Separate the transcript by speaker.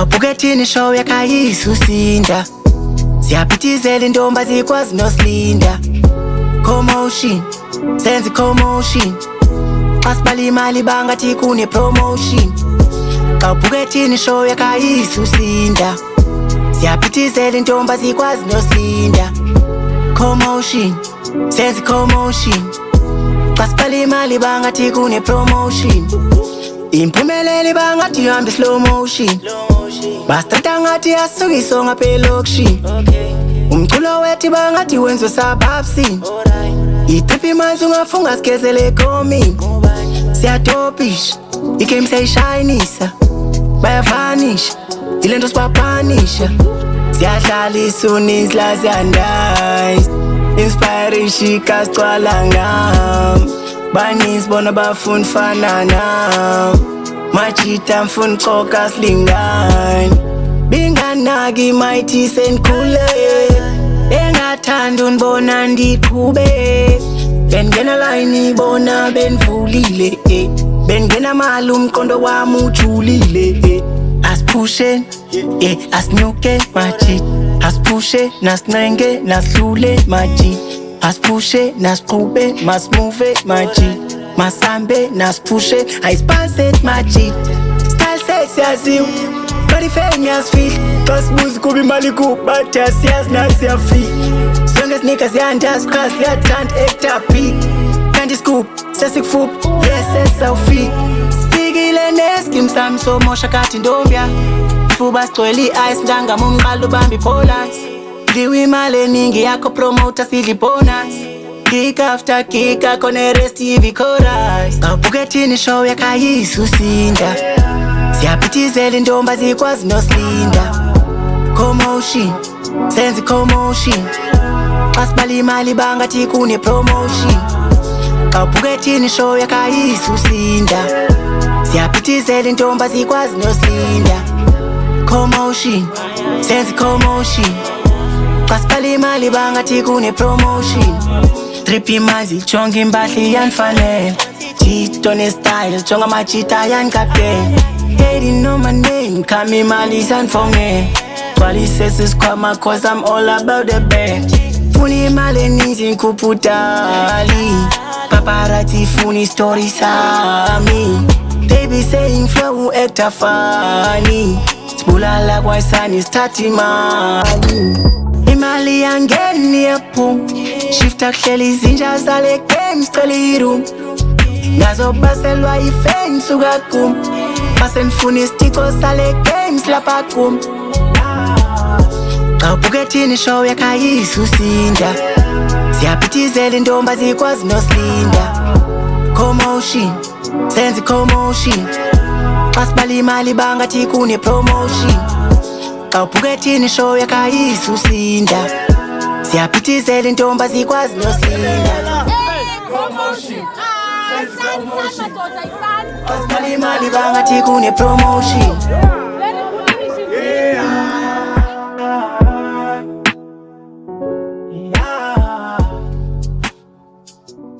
Speaker 1: Awubukethini show yakhayisa usinda Siyaphithizela intomba zikwazi nosilinda Commotion, senze commotion Asibala imali bangathi kune promotion Awubukethini show yakhayisa usinda Siyaphithizela intomba zikwazi nosilinda Commotion, senze commotion Asibala imali bangathi kune promotion Impumeleli bangathi hambe slow motion Bastata ngathi yasukiswa ngapelokshi Umculo wethi bangathi wenziwe sababsini Itripi manzi ungafunga sikezele komi Siyatopisha, igame siyayishayinisa Bayavanisha, ilento sibapanisha Siyadlalisa uninzila siyandayi Inspiration kasicwala ngam Banis bona bafuna fana nam Machita mfuna qoka slingani Binganaki mighty senkhule Engathanda unibona ndiqhube Bengena line bona benvulile Bengena mali umqondo wami ujulile Asipushe asinyuke machita Asipushe nasinenge naslule machita Asipushe nasiqhube masmove machita Masambe nasipushe ayispaset machita Style sex yaziwe Body fame yasifihla Xasibuzi kuba imali kubathi asiyazi nathi siyafika Sonke sinika siyandazi cha siyathanda ekutaphi Kanti scoop sesikufuphi yes sesawufika Sifikile neskim sami somosha kathi ntombya Fuba sigcwele i-ice njangama umqala ubamba i-polite Ndiwe imali eningi yakho promoter sidla i-bonus Kick after kick akone rest TV chorus Awubukethini show yakhayisa usinda Siyaphithizela intomba zikwazi nosilinda Commotion, senze commotion Asibala imali bangathi kune promotion Awubukethini show yakhayisa usinda Siyaphithizela intomba zikwazi nosilinda Commotion, senze commotion Asibala imali bangathi kune promotion Trippy mazi chonga imbahli yanfanele Chito ne style chonga machita yankapteni Hating know my name kami imali sanfongeni Twali sesi skwama cause I'm all about the bag Funi imali eninzi nkuputali Paparazzi funi story sami They be saying flow acta funny Sibulala kwayisani stati mali Imali yangeni yaphuma Shifta kuhleli izinja zale game sicela i-room Ngazobaselwa i-fame suka kum Mase nifuna isitiko sale games lapha kum Awubukethini show yakhayisa usinda Siyaphithizela intomba zikwazi nosilinda Commotion, senze commotion Asibala imali bangathi kune promotion Awubukethini show yakhayisa usinda Siyaphithizela intomba zikwazi nosilinda
Speaker 2: Commotion
Speaker 1: Asibala imali bangathi kune promotion